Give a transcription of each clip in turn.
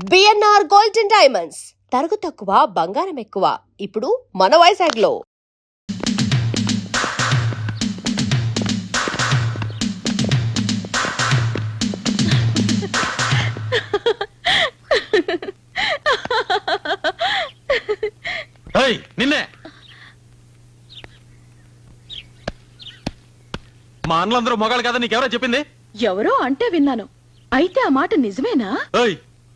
BNR golden diamonds తరుగు తక్కువ బంగారం ఎక్కువ. ఇప్పుడు మన వైజాగ్లో. నిన్నే మా అన్నలందరూ మొగాళ్ళు కదా నీకెవరో చెప్పింది? ఎవరో అంటే విన్నాను. అయితే ఆ మాట నిజమేనా?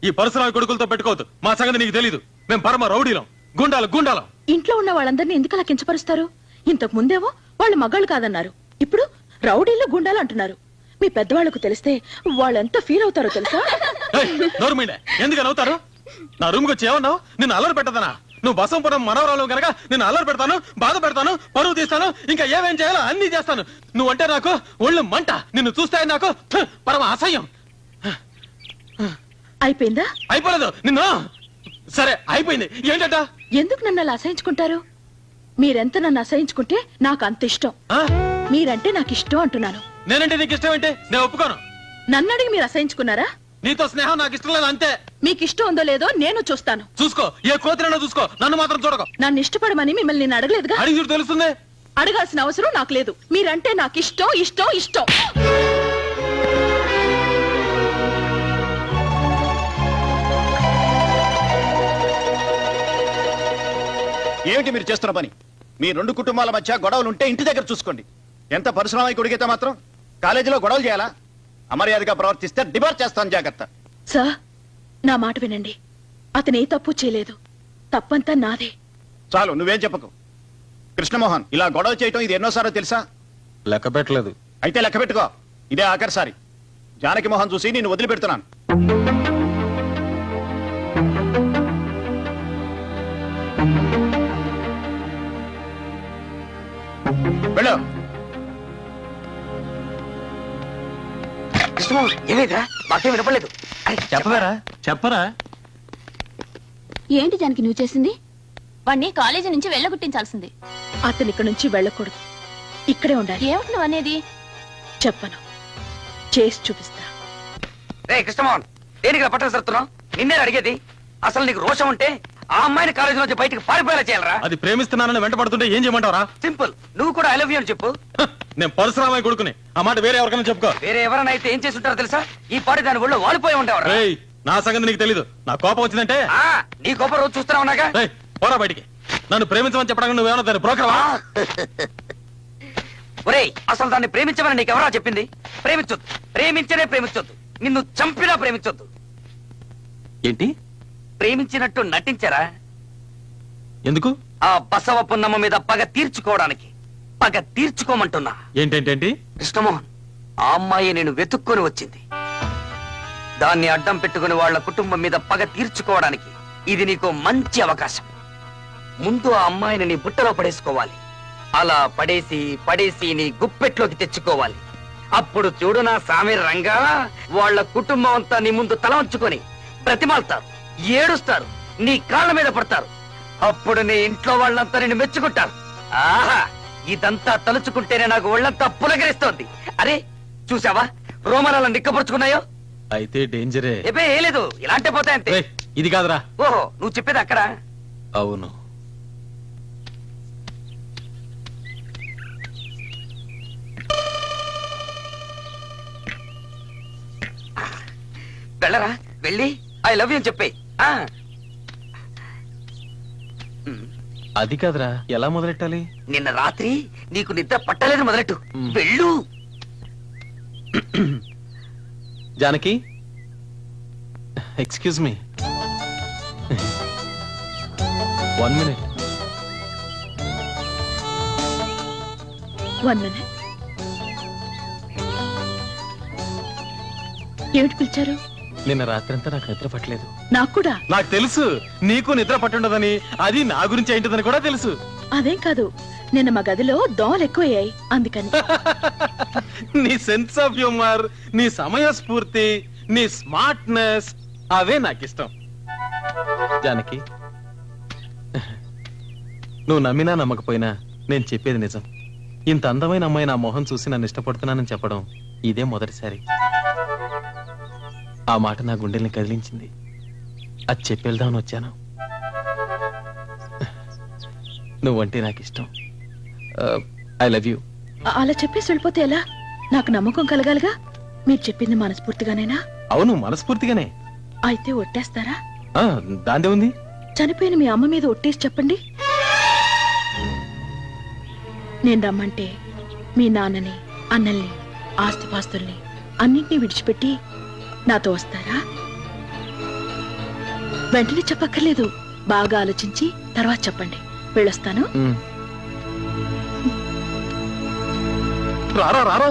ఈ పరశురామి కొడుకులతో పెట్టుకోవద్దు. మా సంగతి నీకు తెలీదు. మేము పరమ రౌడీలం, గుండాలం. ఇంట్లో ఉన్న వాళ్ళందరినీ ఎందుకు అలా కించపరుస్తారు? ఇంతకు ముందేమో వాళ్ళు మగాళ్ళు కాదన్నారు, ఇప్పుడు రౌడీలు గుండాలు అంటున్నారు. మీ పెద్దవాళ్లకు తెలిస్తే వాళ్ళెంత ఫీల్ అవుతారో తెలుసా? ఎందుకని అవుతారు? నా రూమ్కి వచ్చి ఏమన్నావు? నిన్ను అల్లరి పెట్టదనా? నువ్వు బసంపురం మనవరాలు కనుక నిన్ను అల్లరి పెడతాను, బాధ పెడతాను, పరువు తీస్తాను, ఇంకా ఏమేం చేయాలో అన్ని చేస్తాను. నువ్వంటే నాకు ఒళ్ళు మంట. నిన్ను చూస్తే నాకు పరమ అసహ్యం. అయిపోయిందా? అయిపోలేదు. నిన్ను సరే అయిపోయింది. ఏంటట? ఎందుకు నన్ను అలా అసహించుకుంటారు? మీరెంత నన్ను అసహించుకుంటే నాకు అంత ఇష్టం. మీరంటే నాకు ఇష్టం అంటున్నాను. నేనంటే నీకు ఇష్టం ఏంటి? నేను ఒప్పుకోను. నన్ను అడిగి మీరు అసహించుకున్నారా? నీతో స్నేహం నాకు ఇష్టం లేదు, అంతే. మీకు ఇష్టం ఉందో లేదో నేను చూస్తాను. చూసుకో, ఏ కోతిరైనా చూసుకో, నన్ను మాత్రం చూడకు. నన్ను ఇష్టపడమని మిమ్మల్ని నేను అడగలేదుగా. అడిగి చూడు తెలుస్తుంది. అడగాల్సిన అవసరం నాకు లేదు. మీరంటే నాకు ఇష్టం ఇష్టం ఇష్టం. ఏమిటి మీరు చేస్తున్న పని? మీ రెండు కుటుంబాల మధ్య గొడవలు ఉంటే ఇంటి దగ్గర చూసుకోండి. ఎంత పరిశ్రమ కొడిగితే మాత్రం కాలేజీలో గొడవలు చేయాలా? అమర్యాదగా ప్రవర్తిస్తే డిబార్ చేస్తాను, జాగ్రత్త. సార్, నా మాట వినండి. అతను ఏ తప్పు చేయలేదు. తప్పంతా నాదే. చాలు, నువ్వేం చెప్పకు. కృష్ణమోహన్, ఇలా గొడవ చేయటం ఇది ఎన్నోసారో తెలుసా? లెక్క పెట్టలేదు. అయితే లెక్క పెట్టుకో. ఇదే ఆఖరిసారి. జానకి మోహన్ చూసి నేను వదిలిపెడుతున్నాను. వెళ్ళు. వినపడలేదు. చెప్పరా. ఏంటి జానకి నువ్వు చేసింది? వాణ్ణి కాలేజీ నుంచి వెళ్ళగొట్టించాల్సింది. అతను ఇక్కడ నుంచి వెళ్ళకూడదు, ఇక్కడే ఉండాలి. ఏమిటి నువ్వు అనేది? చెప్పను, చేసి చూపిస్తా. రే కృష్ణమోహన్, దేనికి పట్టణ సరుతున్నావు? నిన్నే అడిగేది. అసలు నీకు రోషం ఉంటే ఆ అమ్మాయిని కాలేజీ నుంచి బయటికి పారిపోయేలా చేయాలరా? అది ప్రేమిస్తున్నానని వెంట పడుతుంటే ఏం చేయమంటావరా? సింపుల్. నువ్వు కూడా ఐ లవ్ యూ అని చెప్పు. నేను పరశురామయ్య కొడుకుని. ఆ మాట వేరే ఎవరికైనా చెప్పుకో. వేరే ఎవరైనా అయితే ఏం చేసి ఉంటారో తెలుసా? ఈ పాడి దాని ఒళ్ళు వాలిపోయి ఉండేవారు. నా సంగతి నీకు తెలీదు. నా కోపం వచ్చిందంటే నీ కోపం రోజు చూస్తున్నా ఉన్నాగా. పోరా బయటికి. నన్ను ప్రేమించమని చెప్పడానికి నువ్వేమన్నా దాన్ని బ్రోకర్వా? ఒరేయ్, అసలు దాన్ని ప్రేమించమని నీకెవరా చెప్పింది? ప్రేమించొద్దు, ప్రేమించనే ప్రేమించొద్దు, నిన్ను చంపినా ప్రేమించొద్దు. ఏంటి? ప్రేమించినట్టు నటించరా? ఎందుకు? ఆ బసవ పున్నమ్మ మీద పగ తీర్చుకోవడానికి. పగ తీర్చుకోమంటున్నా. ఏంటేంటేంటి? కృష్ణమోహన్, ఆ అమ్మాయి నేను వెతుక్కొని వచ్చింది. దాన్ని అడ్డం పెట్టుకుని వాళ్ళ కుటుంబం మీద పగ తీర్చుకోవడానికి ఇది నీకు మంచి అవకాశం. ముందు ఆ అమ్మాయిని నీ బుట్టలో పడేసుకోవాలి. అలా పడేసి నీ గుప్పెట్లోకి తెచ్చుకోవాలి. అప్పుడు చూడు నా సామి రంగా, వాళ్ళ కుటుంబం అంతా నీ ముందు తల వంచుకొని బ్రతిమాలుతారు, ఏడుస్తారు, నీ కాళ్ళ మీద పడతారు. అప్పుడు నీ ఇంట్లో వాళ్ళంతా నిన్ను మెచ్చుకుంటారు. ఆహా, ఇదంతా తలుచుకుంటేనే నాకు ఒళ్ళంతా పులకరిస్తోంది. అరే చూసావా రోమనాలను నిక్కపరుచుకున్నాయో? అయితే డేంజరే. ఏ లేదు, ఇలాంటి పోతాయంతే. ఇది కాదురా. ఓహో, నువ్వు చెప్పేది అక్కడ. అవును. వెళ్ళరా, వెళ్ళి ఐ లవ్ యూ అని చెప్పే. అది కాదురా, ఎలా మొదలెట్టాలి? నిన్న రాత్రి నీకు నిద్ర పట్టలేదు మొదలెట్టు. వెళ్ళు. Janaki, excuse me, 1 minute. 1 minute. ఏమిటి పిలిచారు? నిన్న రాత్రంతా నాకు నిద్ర పట్టలేదు. నాకు కూడా. నాకు తెలుసు నీకు నిద్ర పట్టుండదని. అది నా గురించి ఏంటిదని కూడా తెలుసు. అదేం కాదు, నిన్న మా గదిలో దోమలు ఎక్కువయ్యాయి, అందుకని. నీ సెన్స్ ఆఫ్ హ్యూమర్, నీ సమయస్ఫూర్తి, నీ స్మార్ట్నెస్, అవే నాకు ఇష్టం. జానకి, నువ్వు నమ్మినా నమ్మకపోయినా నేను చెప్పేది నిజం. ఇంత అందమైన అమ్మాయి నా మొహం చూసి నన్ను ఇష్టపడుతున్నానని చెప్పడం ఇదే మొదటిసారి. ఆ మాట నా గుండెల్ని కదిలించింది. అది చెప్పేద్దామని వచ్చాను. నువ్వంటే నాకు ఇష్టం. I love you. అలా చెప్పేసి వెళ్ళిపోతే ఎలా? నాకు నమ్మకం కలగాలిగా. మీరు చెప్పింది మనస్ఫూర్తిగానేనా? అవును, మనస్ఫూర్తిగానే. అయితే ఒట్టేస్తారా? దాందే ఉంది. చనిపోయిన మీ అమ్మ మీద ఒట్టేసి చెప్పండి. నేను రమ్మంటే మీ నాన్నని, అన్నల్ని, ఆస్తిపాస్తుల్ని అన్నింటినీ విడిచిపెట్టి నాతో వస్తారా? వెంటనే చెప్పక్కర్లేదు, బాగా ఆలోచించి తర్వాత చెప్పండి. వెళ్ళొస్తాను. రారా రారా.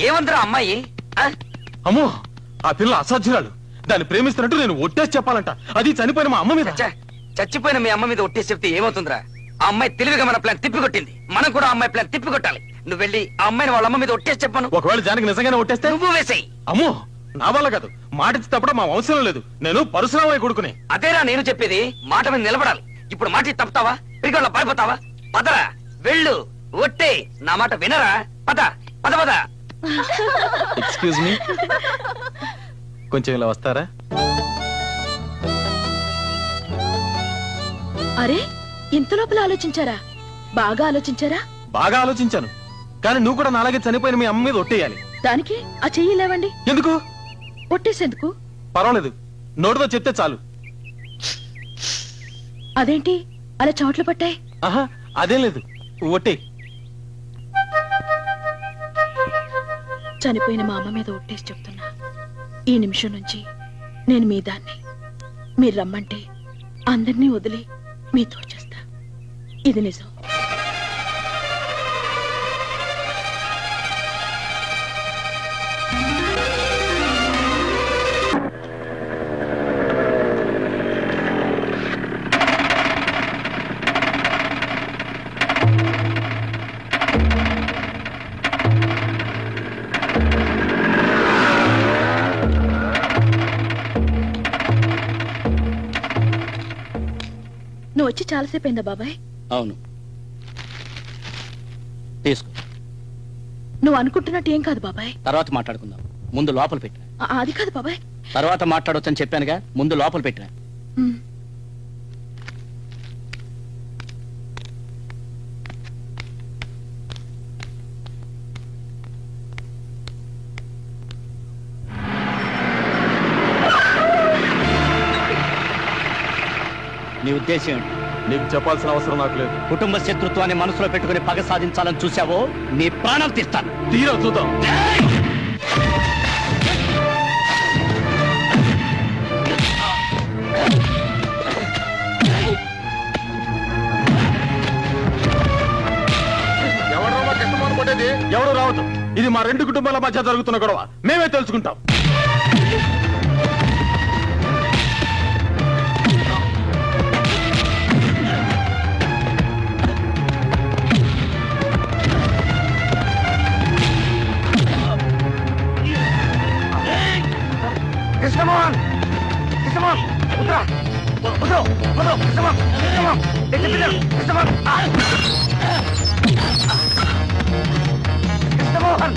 ఏమందరా అమ్మాయి? అమ్మో, ఆ పిల్ల అసాధ్యురాలు. దాన్ని ప్రేమిస్తున్నట్టు నేను ఒట్టేసి చెప్పాలంట, అది చనిపోయిన మా అమ్మ మీద. చచ్చిపోయిన మీ అమ్మ మీద ఒట్టేసి చెప్తే ఏమవుతుందిరా? ఆ అమ్మాయి తెలివిగా మన ప్లాన్ తిప్పికొట్టింది. మనం కూడా ఆ అమ్మాయి ప్లాన్ తిప్పికొట్టాలి. నువ్వు వెళ్ళి ఆ అమ్మాయిని వాళ్ళ అమ్మ మీద ఒట్టేసి చెప్పాను. ఒకవేళ జానకి నిజంగానే ఒట్టేస్తే నువ్వు వేసేయి. అమ్మో, నా వల్ల కాదు. మాట ఇచ్చి తప్పడం మా వంశంలో లేదు. నేను పరశురామయ్య కొడుకునే. అదేరా నేను చెప్పేది. మాట మీద నిలబడాలి. ఇప్పుడు మాట ఇచ్చి తప్పుతావా? పిరిగొల్ల పారిపోతావా? పదరా, వెళ్ళు, ఒట్టే. నా మాట వినరా? పద పద పద. ఎక్స్క్యూజ్ మీ, కొంచెం ఇలా వస్తారా? అరే, ఇంత లోపల ఆలోచించారా? బాగా ఆలోచించారా? బాగా ఆలోచించాను, కానీ నువ్వు కూడా నాలాగే చనిపోయిన మీ అమ్మ మీద ఒట్టేయాలి. దానికి ఆ చెయ్యి లేవండి. ఎందుకు? ఒట్టేసేందుకు? పర్వాలేదు, నోటితో చెప్తే చాలు. అదేంటి అలా చెమట్లు పట్టాయి? ఆహా, అదేం లేదు, ఒట్టే. చనిపోయిన మా అమ్మ మీద ఒట్టేసి చెప్తున్నా, ఈ నిమిషం నుంచి నేను మీ దాన్ని. మీరు రమ్మంటే అందరినీ వదిలి మీతో వచ్చేస్తా. ఇది నిజం. నువ్వు వచ్చి చాలాసేపు అయిందా బాబాయ్? అవును, తీసుకో. నువ్వు అనుకుంటున్నట్టు ఏం కాదు బాబాయ్. తర్వాత మాట్లాడుకుందాం, ముందు లోపల పెట్టిన. అది కాదు బాబాయ్. తర్వాత మాట్లాడొచ్చని చెప్పానుగా, ముందు లోపల పెట్టిన. ఉమ్. నీ ఉద్దేశం ఏంటి? నీకు చెప్పాల్సిన అవసరం నాకు లేదు. కుటుంబ శత్రుత్వాన్ని మనసులో పెట్టుకుని పగ సాధించాలని చూసావో నీ ప్రాణాలు తీస్తాను. తీరా చూద్దాం. ఎవరు రావద్దు. ఇది మా రెండు కుటుంబాల మధ్య జరుగుతున్న గొడవ. మేమే తెలుసుకుంటాం. కృష్ణమోహన్, కృష్ణమోహన్, ఉత్తరా, ఉత్తరా, ఉత్తరా, కృష్ణమోహన్, కృష్ణమోహన్, కృష్ణమోహన్, కృష్ణమోహన్,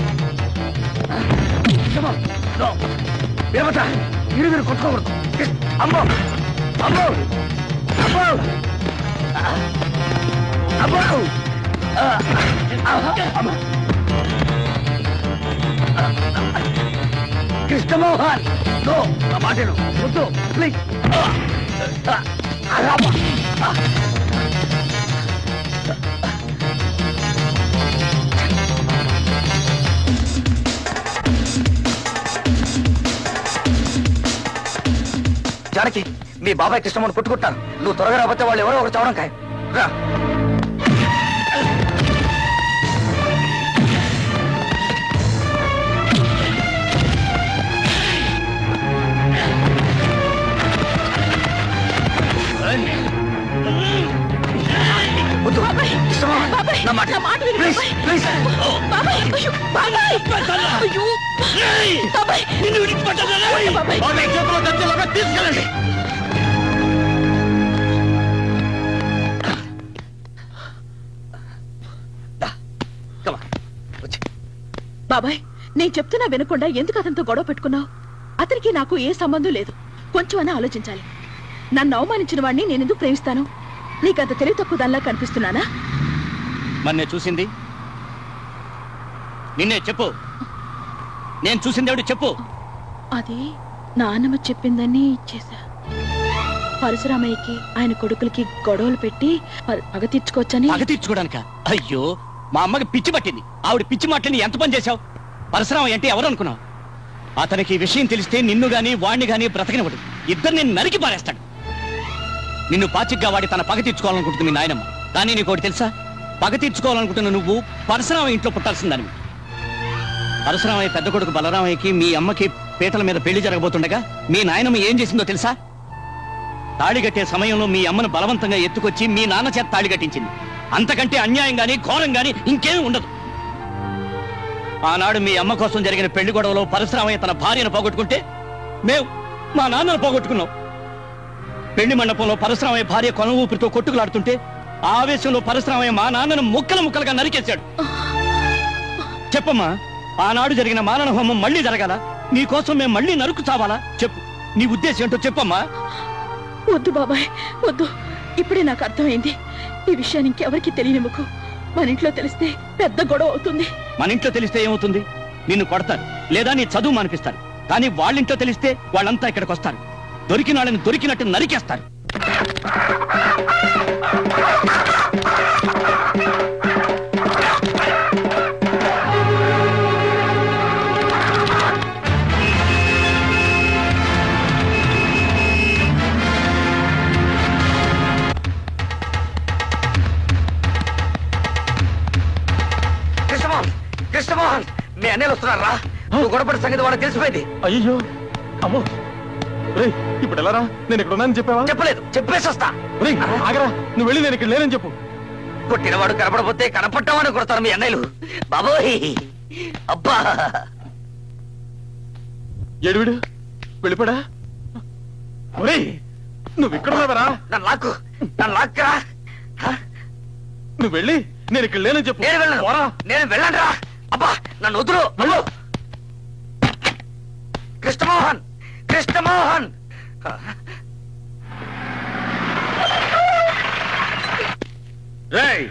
కృష్ణమోహన్, వీరభద్ర, మీరు కొట్టుకోకూడదు. అమ్మో, అమ్మో, అమ్మో, అమ్మో, కృష్ణమోహన్, నో, నా మాటను వద్దు, ప్లీజ్. జానకి, మీ బాబాయ్ కృష్ణమోహన్ కొట్టుకుంటాను. నువ్వు త్వరగా రాకపోతే వాళ్ళు ఎవరో ఒకరు చావడం ఖాయం. రా. తీసుకెళ్ళండి. బాబాయ్, నేను చెప్తున్నా వినకుండా ఎందుకు అతనితో గొడవ పెట్టుకున్నావు? అతనికి నాకు ఏ సంబంధం లేదు. కొంచెమైనా ఆలోచించాలి. నన్ను అవమానించిన వాడిని నేనెందుకు ప్రేమిస్తాను? నీకంత తెలివి తక్కువ దానిలా కనిపిస్తున్నానా? మరి నేను చూసింది నిన్నే చెప్పు. నేను చూసింది ఏమిటి చెప్పు. అది నాన్నమ్మ చెప్పిందని చేశా. పరశురామయ్యకి ఆయన కొడుకులకి గొడవలు పెట్టి పగ తీర్చుకోవచ్చని. పగ తీర్చుకోవడానిక? అయ్యో, మా అమ్మకి పిచ్చి పట్టింది. ఆవిడ పిచ్చి మాటని ఎంత పని చేశావు? పరశురామయ్య అంటే ఎవరు అనుకున్నావు? అతనికి ఈ విషయం తెలిస్తే నిన్ను గాని వాణ్ణి గాని బ్రతకనివ్వడు. ఇద్దరు నేను నరికి పారేస్తాడు. నిన్ను పాచిగ్గా వాడి తన పగ తీర్చుకోవాలనుకుంటుంది మీ నాయనమ్మ. కానీ నీకోటి తెలుసా? పగ తీర్చుకోవాలనుకుంటున్న నువ్వు పరశురామయ్య ఇంట్లో పుట్టాల్సిందని. పరశురామయ్య పెద్ద కొడుకు బలరామయ్యకి మీ అమ్మకి పీటల మీద పెళ్లి జరగబోతుండగా మీ నాయనమ్మ ఏం చేసిందో తెలుసా? తాళిగట్టే సమయంలో మీ అమ్మను బలవంతంగా ఎత్తుకొచ్చి మీ నాన్న చేత తాళి కట్టించింది. అంతకంటే అన్యాయం గాని ఘోరం గాని ఇంకేమీ ఉండదు. ఆనాడు మీ అమ్మ కోసం జరిగిన పెళ్లి గొడవలో పరశురామయ్య తన భార్యను పోగొట్టుకుంటే మేము మా నాన్నను పోగొట్టుకున్నాం. పెళ్లి మండపంలో పరశురామయ్య భార్య కొన ఊపిరితో కొట్టుకులాడుతుంటే ఆవేశంలో పరశురామయ్య మా నాన్నను ముక్కలు ముక్కలుగా నరికేశాడు. చెప్పమ్మా, ఆనాడు జరిగిన మానవ హోమం మళ్ళీ జరగాల? నీకోసం మేము మళ్ళీ నరుకు చావాలా? చెప్పు, నీ ఉద్దేశం ఏంటో చెప్పమ్మా. వద్దు బాబాయ్, వద్దు. ఇప్పుడే నాకు అర్థమైంది. ఈ విషయాన్ని ఇంకెవరికి తెలియనివ్వకు. మన ఇంట్లో తెలిస్తే పెద్ద గొడవ అవుతుంది. మన ఇంట్లో తెలిస్తే ఏమవుతుంది? నిన్ను కొడతారు, లేదా నీ చదువు మానిపిస్తారు. కానీ వాళ్ళింట్లో తెలిస్తే వాళ్ళంతా ఇక్కడికి వస్తారు. దొరికిన వాళ్ళని దొరికినట్టు నరికేస్తారు. కృష్ణమోహన్, మీ అన్నయ్యలు వస్తున్నారా? నువ్వు గొడవపడి సంగతి వాళ్ళకి తెలిసిపోయింది. అయ్యో, అమ్మో, రేయ్ ఇప్పుడు ఎలా రా? నేను ఇక్కడ ఉన్నానని చెప్పావా? చెప్పలేదు, చెప్పేసి వస్తా. రేయ్ ఆగరా, నువ్వు వెళ్ళి నేను ఇక్కడ లేనని చెప్పు. కొట్టినవాడు కనపడపోతే కనపడ్డామని కొడతారు మీ అన్నయ్యలు. బాబోయ్, అబ్బా! ఏడువిడు వెళ్ళిపోడా? రేయ్ నువ్వు ఇక్కడ ఉన్నావరా? నన్ను లాక్కరా. నువ్వు వెళ్ళి నేను ఇక్కడ లేనని చెప్పు. నేను వెళ్ళను, పోరా. నేను వెళ్ళండిరా. అబ్బా, నన్ను వదులు. వెళ్ళు. కృష్ణమోహన్, కృష్ణమోహన్. రేయ్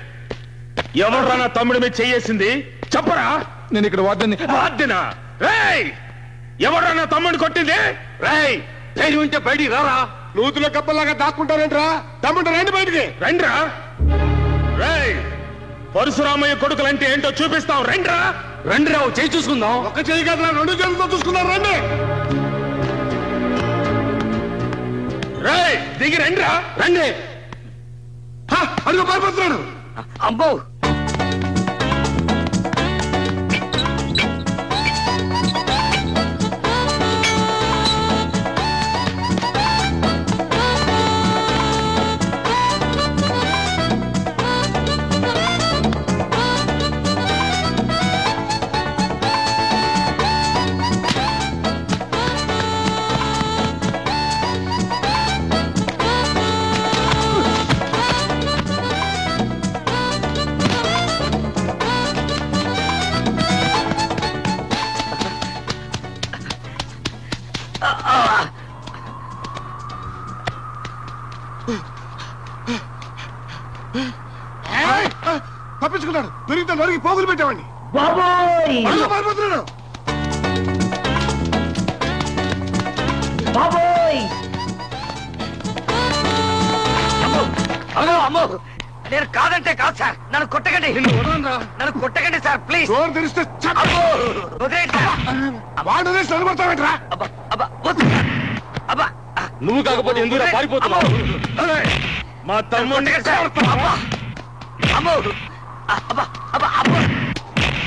ఎవడ్రా నా తమ్ముడి మీద చెయ్యేసింది? చెప్పరా. నేను ఇక్కడ వాద్యనా? రేయ్ ఎవడ్రా నా తమ్ముడిని కొట్టింది? రేయ్ ధైర్యం ఉంటే బయటికి రారా. నూతుల కప్పలాగా దాక్కుంటారేంట్రా? తమ్ముడు రండి బయటికి. రండిరా. రేయ్ పరశురామయ్య కొడుకులంటే ఏంటో చూపిస్తాం. రండిరా. రండి రావు, చేయి చూసుకుందాం. ఒక చెయ్యి కదా, రెండు చేతులతో చూసుకుందాం. రండి. రేయ్ దిగి రండిరా. రండి. అడుగు పారిపోతున్నాడు. అబ్బో, తప్పించుకున్నాడు. దొరికితే నరికి పోగులు పెట్టామండి. పారిపోతున్నాడు. అమ్మో, నేను కాదంటే కాదు సార్. నన్ను కొట్టకండి, నన్ను కొట్టకండి సార్, ప్లీజ్. డోర్ తెరిస్తే నువ్వు కాకపోతే ఎందుకు పారిపోతున్నావు? మా తమ్ముడిని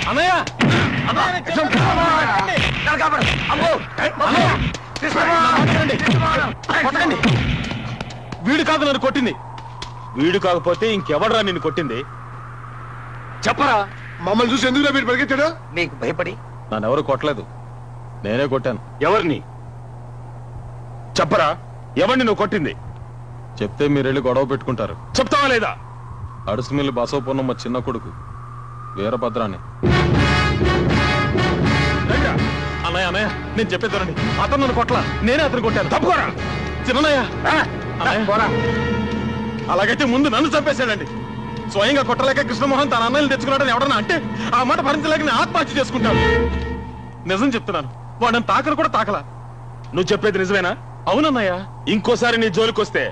అన్నయ్య వీడు కాదు నన్ను కొట్టింది. వీడు కాకపోతే ఇంకెవడరా నిన్ను కొట్టింది? చెప్పరా. మమ్మల్ని చూసి ఎందుకు వీడు పరిగెత్తాడు? మీకు భయపడి. నన్నెవరు కొట్టలేదు, నేనే కొట్టాను. ఎవరిని చెప్పరా? ఎవరిని నువ్వు కొట్టింది? చెప్తే మీరెళ్ళి గొడవ పెట్టుకుంటారు. చెప్తావా లేదా? అడుసుమిల్లి బసవపూర్ణమ్మ చిన్న కొడుకు వీరభద్రాన్ని. అన్నయ్య అన్నయ్య నేను చెప్పేదారండి, అతను నన్ను కొట్ల, నేనే అతను కొట్టాను. తప్పుకోరా చిన్నయ్య. అలాగైతే ముందు నన్ను చంపేశాడండి. స్వయంగా కొట్టలేక కృష్ణమోహన్ తన అన్నయ్యని తెచ్చుకున్నాడని ఎవడన్నా అంటే ఆ మాట భరించలేక నేను ఆత్మహత్య చేసుకుంటాను. నిజం చెప్తున్నాను, వాడు తాకరు కూడా తాకలా. నువ్వు చెప్పేది నిజమేనా? అవునన్నయ్య. ఇంకోసారి నీ జోలికొస్తే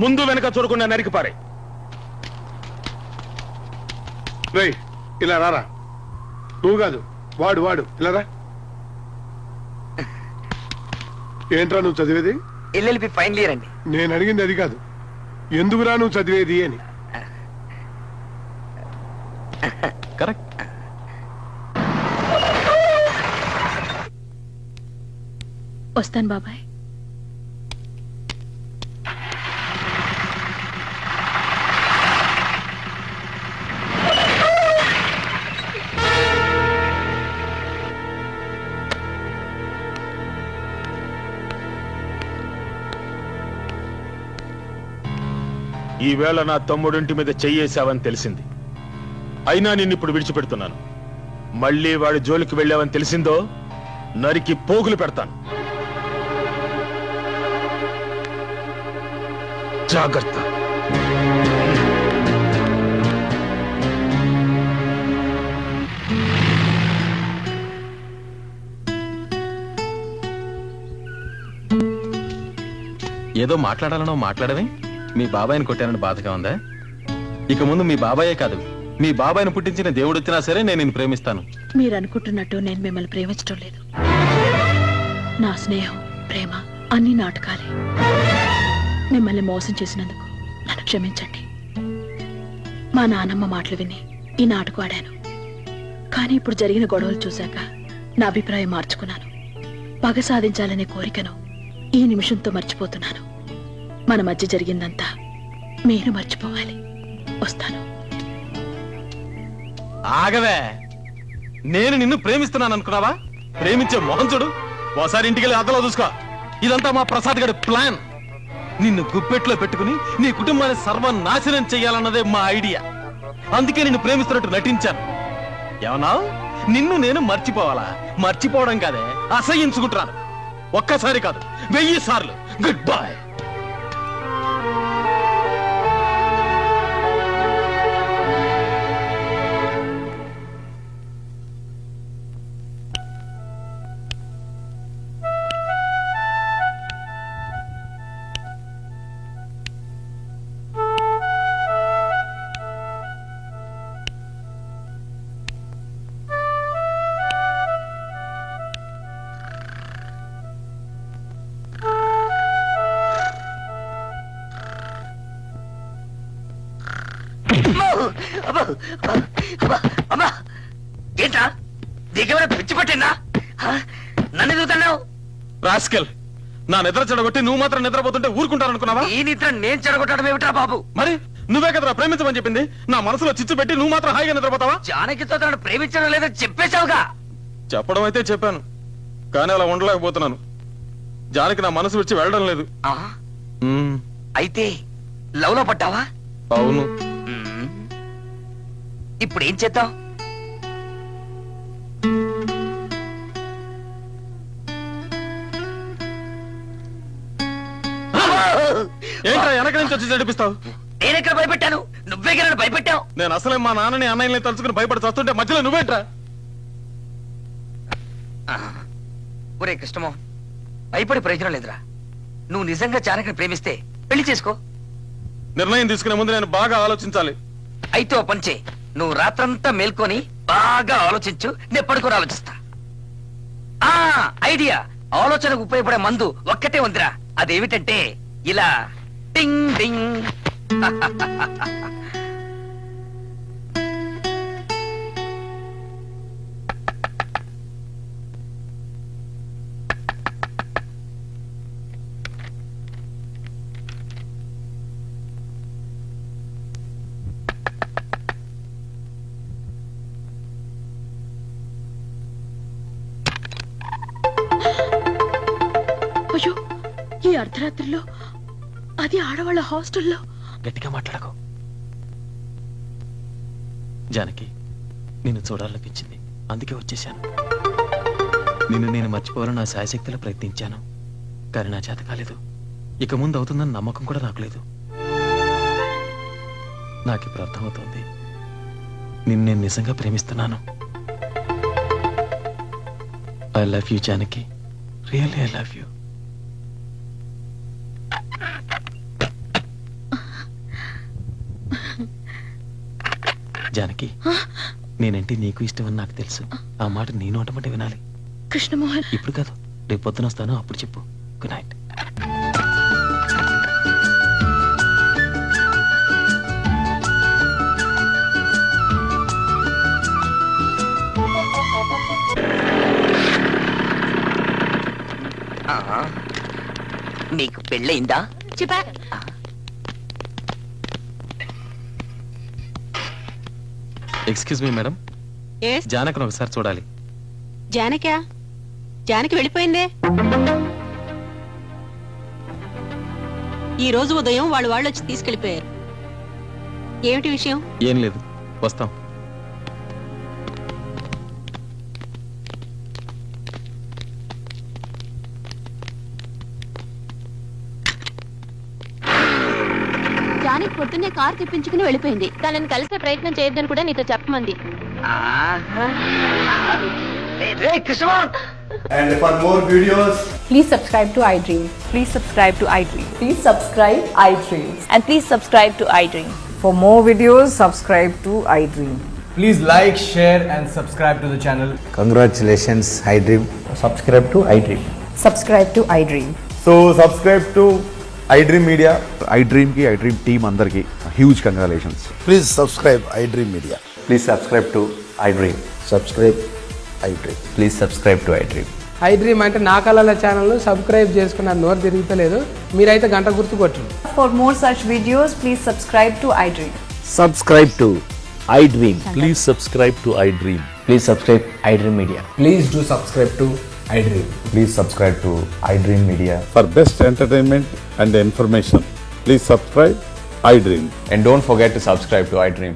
ముందు వెనక చూడకుండా నరికి పారే. రేయ్ ఇలా రారా. నువ్వు కాదు వాడు ఇలా రా. ఏంట్రా నువ్వు చదివేది? ఎల్ఎల్బి ఫైనల్ ఇయర్ అండి. నేను అడిగింది అది కాదు, ఎందుకురా నువ్వు చదివేది అని. కరెక్ట్. వస్తాను బాబాయ్. ఈవేళ నా తమ్ముడింటి మీద చెయ్యేశావని తెలిసింది. అయినా నిన్నిప్పుడు విడిచిపెడుతున్నాను. మళ్ళీ వాడి జోలికి వెళ్ళావని తెలిసిందో నరికి పోగులు పెడతాను. జాగ్రత్త. ఏదో మాట్లాడాలనో మాట్లాడవే. మీ బాబాయిని కొట్టానని బాధగా ఉందా? ఇక ముందు మీ బాబాయే కాదు, మీ బాబాయిని పుట్టించిన దేవుడు వచ్చినా సరే నేను నిన్ను ప్రేమిస్తాను. మీరు అనుకుంటున్నట్టు నేను మిమ్మల్ని ప్రేమించడం లేదు. నా స్నేహం, ప్రేమ అన్ని నాటకాలే. మిమ్మల్ని మోసం చేసినందుకు నన్ను క్షమించండి. మా నానమ్మ మాటలు విని ఈ నాటకం ఆడాను. కానీ ఇప్పుడు జరిగిన గొడవలు చూశాక నా అభిప్రాయం మార్చుకున్నాను. పగ సాధించాలనే కోరికను ఈ నిమిషంతో మర్చిపోతున్నాను. మన మధ్య జరిగిందంతా మీరు మర్చిపోవాలి. వస్తాను. ఆగవే, నేను నిన్ను ప్రేమిస్తున్నాను అనుకున్నావా? ప్రేమించే మొహం చూడు. ఓసారి ఇంటికెళ్ళి అద్దలో చూసుకో. ఇదంతా మా ప్రసాద్ గారి ప్లాన్. నిన్ను గుప్పెట్లో పెట్టుకుని నీ కుటుంబాన్ని సర్వనాశనం చెయ్యాలన్నదే మా ఐడియా. అందుకే నిన్ను ప్రేమిస్తున్నట్టు నటించాను. ఏమన్నావు? నిన్ను నేను మర్చిపోవాలా? మర్చిపోవడం కాదే, అసహించుకుంటున్నాను. ఒక్కసారి కాదు, 1000 సార్లు. Good bye. అమ్మా, ఏంట్రా నీకేమైనా పిచ్చి పట్టిందా? నన్ను ఎదుగుతున్నావు? రాస్కెల్, నా నిద్ర చెడగొట్టి నువ్వు మాత్రం నిద్రపోతుంటే ఊరుకుంటారనుకున్నావా? ఈ నిద్ర నేను చెడగొట్టడం ఏమిట్రా బాబు? మరి నువ్వే కదరా ప్రేమించమని చెప్పింది. నా మనసులో చిచ్చు పెట్టి నువ్వు మాత్రం హాయిగా నిద్రపోతావా? జానకితో తనను ప్రేమించడం లేదని చెప్పేశావుగా. చెప్పడం అయితే చెప్పాను, కానీ అలా ఉండలేకపోతున్నాను. జానకి నా మనసు విడిచి వెళ్ళడం లేదు. ఆ, అయితే లవ్ లో పడ్డావా? అవును. ఇప్పుడు ఏం చేద్దాం? ఏంట్రా వెనక నుంచి వచ్చి నడిపిస్తావు? నేనెక్కడ భయపెట్టాను? నువ్వే కదా భయపెట్టావు. నేను అసలే మా నాన్నని అన్నయ్యని తలుచుకుని భయపడి చస్తుంటే మధ్యలో నువ్వేంట్రా? ఒరే కృష్ణమోహన్, భయపడి ప్రయోజనం లేదురా. నువ్వు నిజంగా జానకిని ప్రేమిస్తే పెళ్లి చేసుకో. నిర్ణయం తీసుకునే ముందు నేను బాగా ఆలోచించాలి. అయితే ఓ పంచే, నువ్వు రాత్రంతా మేల్కొని బాగా ఆలోచించు, నేను పడుకొని ఆలోచిస్తా. ఆ ఐడియా, ఆలోచనకు ఉపయోగపడే మందు ఒక్కటే ఉందిరా. అదేమిటంటే ఇలా టింగ్ టింగ్. అయ్యో, ఈ అర్ధరాత్రిలో, అది ఆడవాళ్ళ హాస్టల్లో. గట్టిగా మాట్లాడకు. జానకి, నిన్ను చూడాలనిపించింది, అందుకే వచ్చేసాను. నిన్ను నేను మర్చిపోవాలని నా శాయశక్తిలో ప్రయత్నించాను, కానీ నా చేత కాలేదు. ఇక ముందు అవుతుందని నమ్మకం కూడా నాకు లేదు. నాకు ఇప్పుడు అర్థమవుతోంది, నిన్ను నేను నిజంగా ప్రేమిస్తున్నాను. I love you Janaki, really I love you. Janaki, నేనంటే నీకు ఇష్టం అని నాకు తెలుసు. ఆ మాట నీ నోటమంటే వినాలి. కృష్ణమోహన్, ఇప్పుడు కాదు, రేపు పొద్దున వస్తాను, అప్పుడు చెప్పు. Good night. నీకు పెళ్ళయిందా? చెప్పా. ఎక్స్క్యూజ్ మీ మేడం, జానకను ఒకసారి చూడాలి. జానకా? జానకి వెళ్ళిపోయిందే. ఈ రోజు ఉదయం వాళ్ళు వచ్చి తీసుకెళ్లిపోయారు. ఏమిటి విషయం? ఏం లేదు, వస్తాం. జానికి పొద్దున్నే కార్ తెప్పించుకుని వెళ్ళిపోయింది. తనని కలిసే ప్రయత్నం చేయొద్దని కూడా నీతో చెప్పమంది. And for more videos, Please subscribe to iDream. Please subscribe to iDream. Please subscribe iDream. And please subscribe to iDream. For more videos, subscribe to iDream. Please like, share and subscribe to the channel. Congratulations, iDream. Subscribe to iDream. Subscribe to iDream. So subscribe to iDream Media. iDream ki iDream team andarki huge congratulations. Please subscribe iDream Media. Please subscribe to iDream. Subscribe iDream. Please subscribe to iDream. iDream అంటే నా కళల channel subscribe చేసుకున్న నోరు తిరుగుతలేదు. మీరైతే గంట గుర్తు కొట్టండి. For more such videos, please subscribe to iDream. Subscribe to iDream. Please subscribe to iDream. Please subscribe iDream Media. Please do subscribe to iDream. Please subscribe to iDream Media. For best entertainment and information, please subscribe iDream. And don't forget to subscribe to iDream.